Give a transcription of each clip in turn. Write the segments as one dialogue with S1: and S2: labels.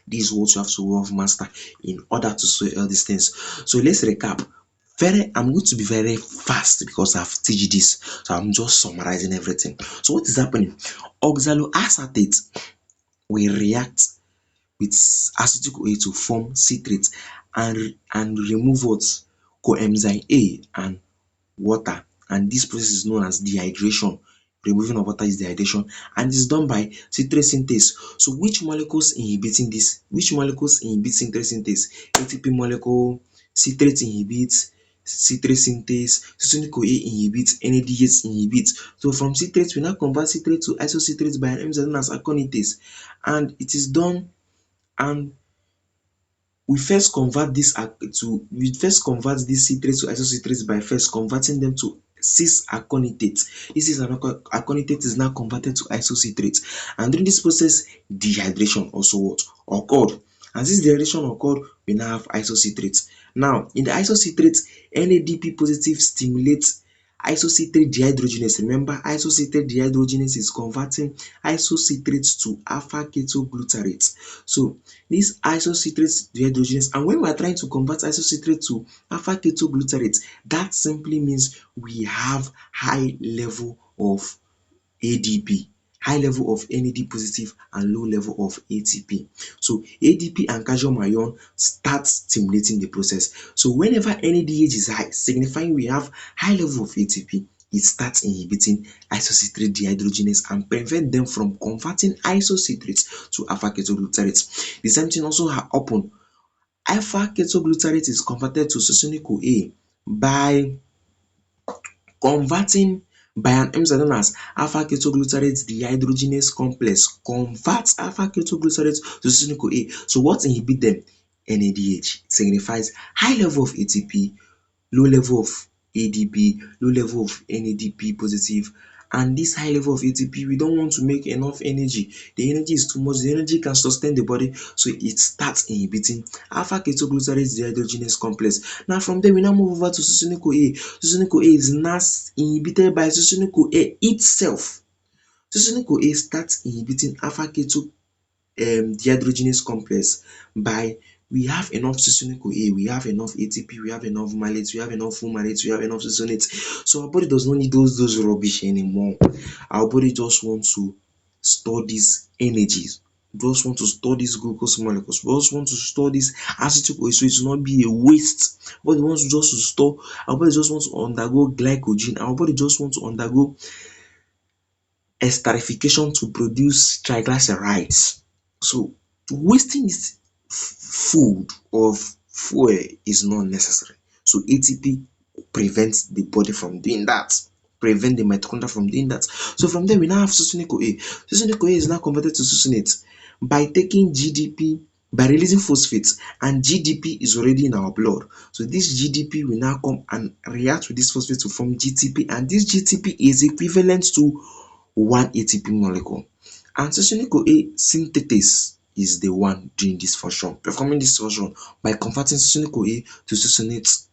S1: This is what you have to have master in order to say all these things. So let's recap. I'm going to be very fast because I've teach this, so I'm just summarizing everything. So what is happening? Oxaloacetate will react with acetyl CoA to form citrate and remove what? Coenzyme A and water, and this process is known as dehydration. Removing of water is dehydration, and it's done by citrate synthase. So which molecules inhibiting this? Which molecules inhibit citrate synthase? ATP molecule, citrate inhibits citrate synthase, succinic CoA inhibits, NADH inhibits. So from citrate, we now convert citrate to isocitrate by an enzyme known as aconitase, and it is done. And we first convert this citrate to isocitrate by first converting them to cis aconitate. This is aconitate is now converted to isocitrate, and during this process dehydration also what occurred. As this dehydration occurred, we now have isocitrate. Now in the isocitrate, NADP positive stimulates isocitrate dehydrogenase. Remember, isocitrate dehydrogenase is converting isocitrate to alpha ketoglutarate. So this isocitrate dehydrogenase, and when we are trying to convert isocitrate to alpha ketoglutarate, that simply means we have high level of ADP, high level of NAD positive and low level of ATP. So ADP and calcium ion start stimulating the process. So whenever NADH is high, signifying we have high level of ATP, it starts inhibiting isocitrate dehydrogenase and prevent them from converting isocitrate to alpha ketoglutarate. The same thing also happen. Alpha ketoglutarate is converted to succinic CoA by converting by an enzyme known as alpha ketoglutarate dehydrogenase complex converts alpha ketoglutarate to succinic CoA. So what inhibit them? NADH signifies high level of ATP, low level of ADP, low level of NADP positive, and this high level of ATP, we don't want to make enough energy. The energy is too much, the energy can sustain the body, so it starts inhibiting alpha ketoglutarate dehydrogenase complex. Now from there, we now move over to succinic CoA. Succinic CoA is now inhibited by succinic CoA itself. Succinic CoA starts inhibiting alpha keto dehydrogenase complex by we have enough succinic CoA, we have enough ATP, we have enough malate, we have enough fumarates, we have enough succinate. So our body does not need those rubbish anymore. Our body just wants to store these energies. We just want to store these glucose molecules. We just want to store this acetyl CoA, so it will not be a waste. Our body wants just to store. Our body just wants to undergo glycogen. Our body just wants to undergo esterification to produce triglycerides. So wasting this food of fuel is not necessary. So ATP prevents the body from doing that, prevent the mitochondria from doing that. So from there we now have succinic CoA. Succinic CoA is now converted to succinate by taking GDP, by releasing phosphates, and GDP is already in our blood. So this GDP will now come and react with this phosphate to form GTP, and this GTP is equivalent to one ATP molecule. And succinic CoA synthetase is the one doing this function, performing this function by converting succinic CoA to succinate.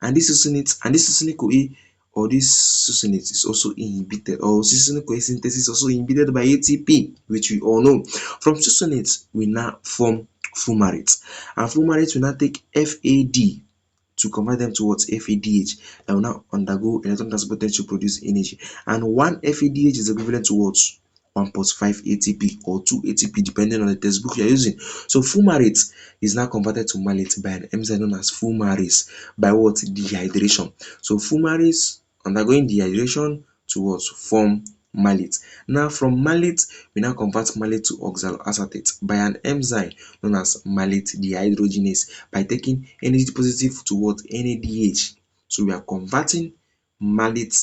S1: And this succinic CoA or this succinate is also inhibited, or succinic CoA synthesis is also inhibited by ATP, which we all know. From succinate, we now form fumarate, and fumarate will now take FAD to convert them to what? FADH, that will now undergo electron transportation to produce energy. And one FADH is equivalent to what? 1.5 ATP or 2 ATP, depending on the textbook you are using. So fumarate is now converted to malate by an enzyme known as fumarase by what? Dehydration. So fumarase undergoing dehydration to what? Form malate. Now from malate, we now convert malate to oxaloacetate by an enzyme known as malate dehydrogenase by taking NAD positive to what? NADH. So we are converting malate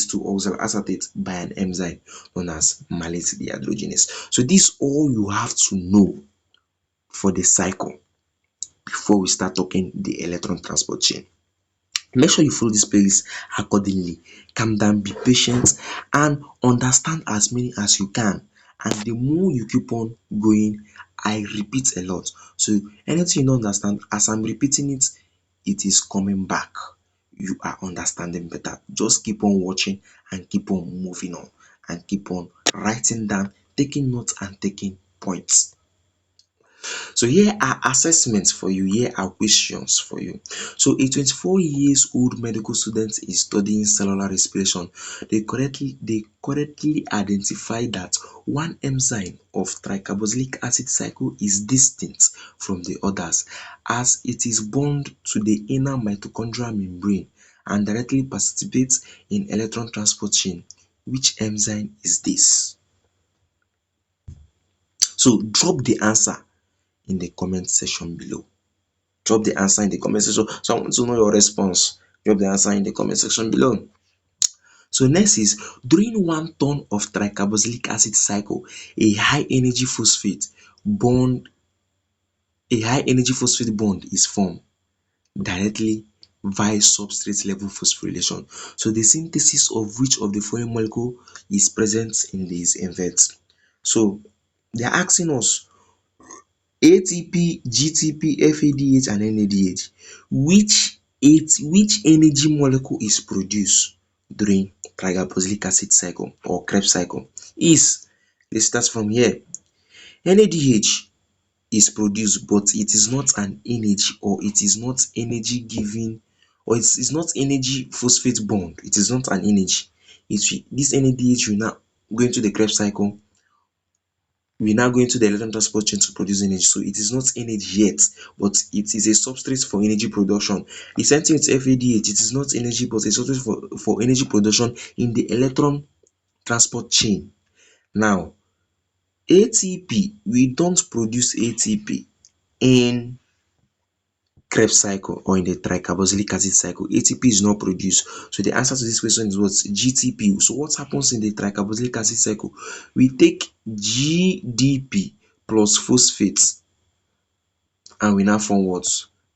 S1: to oxaloacetate by an enzyme known as malate dehydrogenase. So this all you have to know for the cycle before we start talking the electron transport chain. Make sure you follow this playlist accordingly. Calm down, be patient, and understand as many as you can. And the more you keep on going, I repeat a lot. So anything you don't understand, as I'm repeating it, it is coming back. You are understanding better. Just keep on watching and keep on moving on and keep on writing down, taking notes and taking points. So here are assessments for you, here are questions for you. So a 24 years old medical student is studying cellular respiration. They correctly identify that one enzyme of tricarboxylic acid cycle is distinct from the others as it is bound to the inner mitochondrial membrane and directly participates in electron transport chain. Which enzyme is this? So drop the answer in the comment section below. Drop the answer in the comment section. So I want to know your response. Drop the answer in the comment section below. So next is, during 1 ton of tricarboxylic acid cycle, a high energy phosphate bond a high energy phosphate bond is formed directly via substrate level phosphorylation. So the synthesis of which of the following molecule is present in this event? So they are asking us ATP, GTP, FADH and NADH. Which energy molecule is produced during tricarboxylic acid cycle or Krebs cycle? Let's start from here. NADH is produced, but it is not an energy, or it is not energy giving, or it is not energy phosphate bond. It is not an energy. This NADH will now go into the Krebs cycle, we now go into the electron transport chain to produce energy. So it is not energy yet, but it is a substrate for energy production. The same thing with FADH. It is not energy, but a substrate for energy production in the electron transport chain. Now, ATP, we don't produce ATP in Krebs cycle or in the tricarboxylic acid cycle. ATP is not produced. So the answer to this question is what? GTP. So what happens in the tricarboxylic acid cycle? We take GDP plus phosphates and we now form what?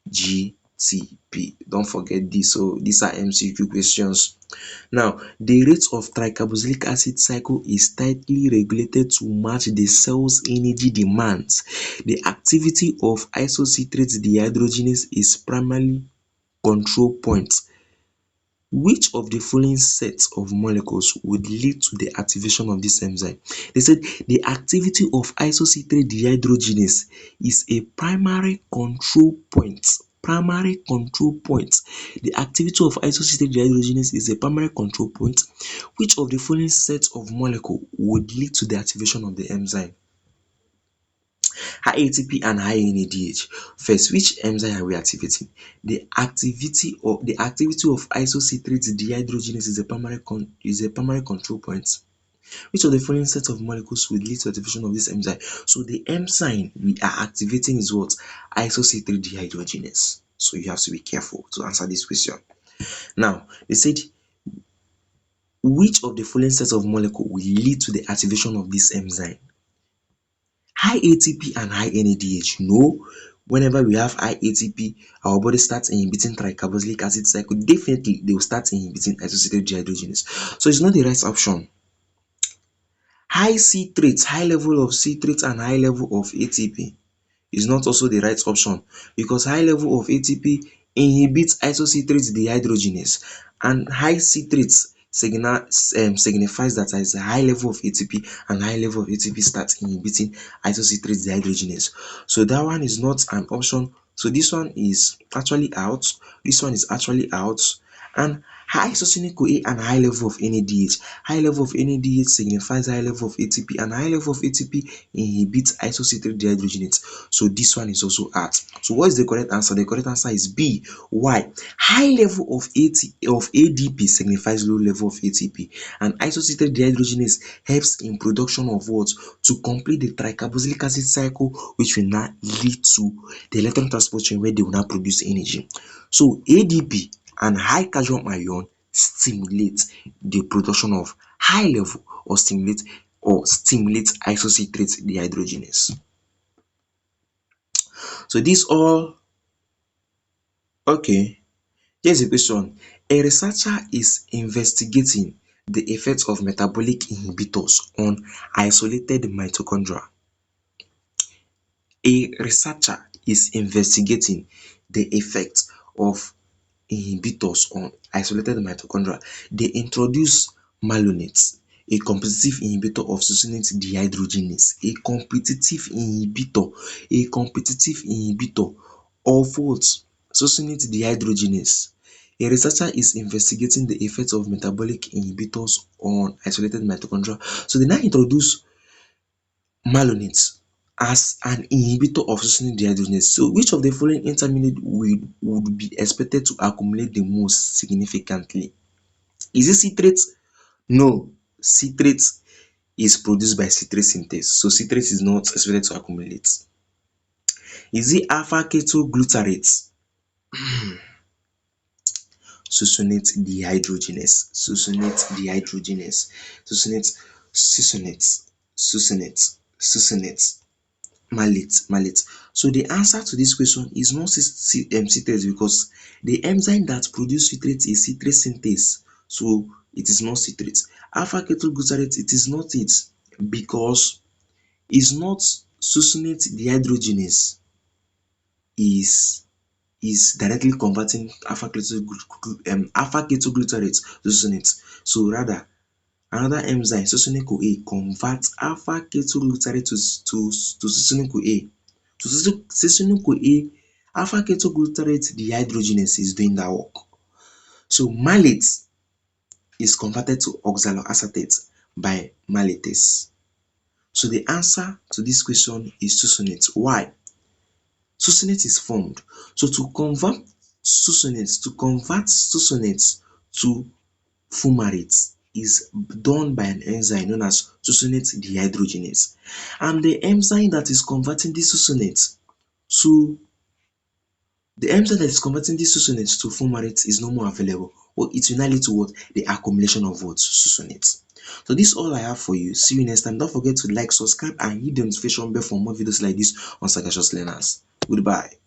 S1: GTP. Don't forget this. So these are MCQ questions. Now, the rate of tricarboxylic acid cycle is tightly regulated to match the cell's energy demands. The activity of isocitrate dehydrogenase is primarily control point. Which of the following sets of molecules would lead to the activation of this enzyme? They said the activity of isocitrate dehydrogenase is a primary control point. Primary control point. The activity of isocitrate dehydrogenase is a primary control point. Which of the following sets of molecules would lead to the activation of the enzyme? High ATP and high NADH. First, which enzyme are we activating? The activity of isocitrate dehydrogenase is a primary control point. Which of the following set of molecules will lead to activation of this enzyme? So the enzyme we are activating is what? Isocitrate dehydrogenase. So you have to be careful to answer this question. Now, they said which of the following sets of molecules will lead to the activation of this enzyme? High ATP and high NADH. No. Whenever we have high ATP, our body starts inhibiting tricarboxylic acid cycle. Definitely, they will start inhibiting isocitrate dehydrogenase. So it's not the right option. High citrates, high level of citrates and high level of ATP is not also the right option, because high level of ATP inhibits isocitrate dehydrogenase, and high citrates signifies that there is a high level of ATP, and high level of ATP starts inhibiting isocitrate dehydrogenase. So that one is not an option. So this one is actually out. This one is actually out. And high succinic CoA and high level of NADH. High level of NADH signifies high level of ATP, and high level of ATP inhibits isocitrate dehydrogenase. So this one is also out. So what is the correct answer? The correct answer is B. Why? High level of ADP signifies low level of ATP, and isocitrate dehydrogenase helps in production of what? To complete the tricarboxylic acid cycle, which will now lead to the electron transport chain where they will now produce energy. So ADP and high calcium ion stimulate the production of high level or stimulate isocitrate dehydrogenase. So this all okay. Here's a question. A researcher is investigating the effects of metabolic inhibitors on isolated mitochondria. A researcher is investigating the effects of inhibitors on isolated mitochondria. They introduce malonate a competitive inhibitor of succinate dehydrogenase. A competitive inhibitor of what? Succinate dehydrogenase. A researcher is investigating the effects of metabolic inhibitors on isolated mitochondria. So they now introduce malonate as an inhibitor of succinate dehydrogenase. So which of the following intermediate would be expected to accumulate the most significantly? Is it citrate? No. Citrate is produced by citrate synthase. So citrate is not expected to accumulate. Is it alpha ketoglutarate? Succinate dehydrogenase. Succinate, malate. So the answer to this question is not citrate, because the enzyme that produce citrate is citrate synthase. So it is not citrate. Alpha ketoglutarate, it is not it, because it's not succinate dehydrogenase is directly converting alpha ketoglutarate to succinate. So rather, another enzyme, succinyl-CoA, converts alpha ketoglutarate to succinyl-CoA. So succinyl-CoA, alpha ketoglutarate dehydrogenase is doing that work. So malate is converted to oxaloacetate by mallatase. So the answer to this question is succinate. Why? Succinate is formed. So to convert succinate to fumarate is done by an enzyme known as succinate dehydrogenase. And the enzyme that is converting this succinate to fumarate is no more available, or it will now lead to what? The accumulation of what? Succinate. So this is all I have for you. See you next time. Don't forget to like, subscribe, and hit the notification bell for more videos like this on Sagacious Learners. Goodbye.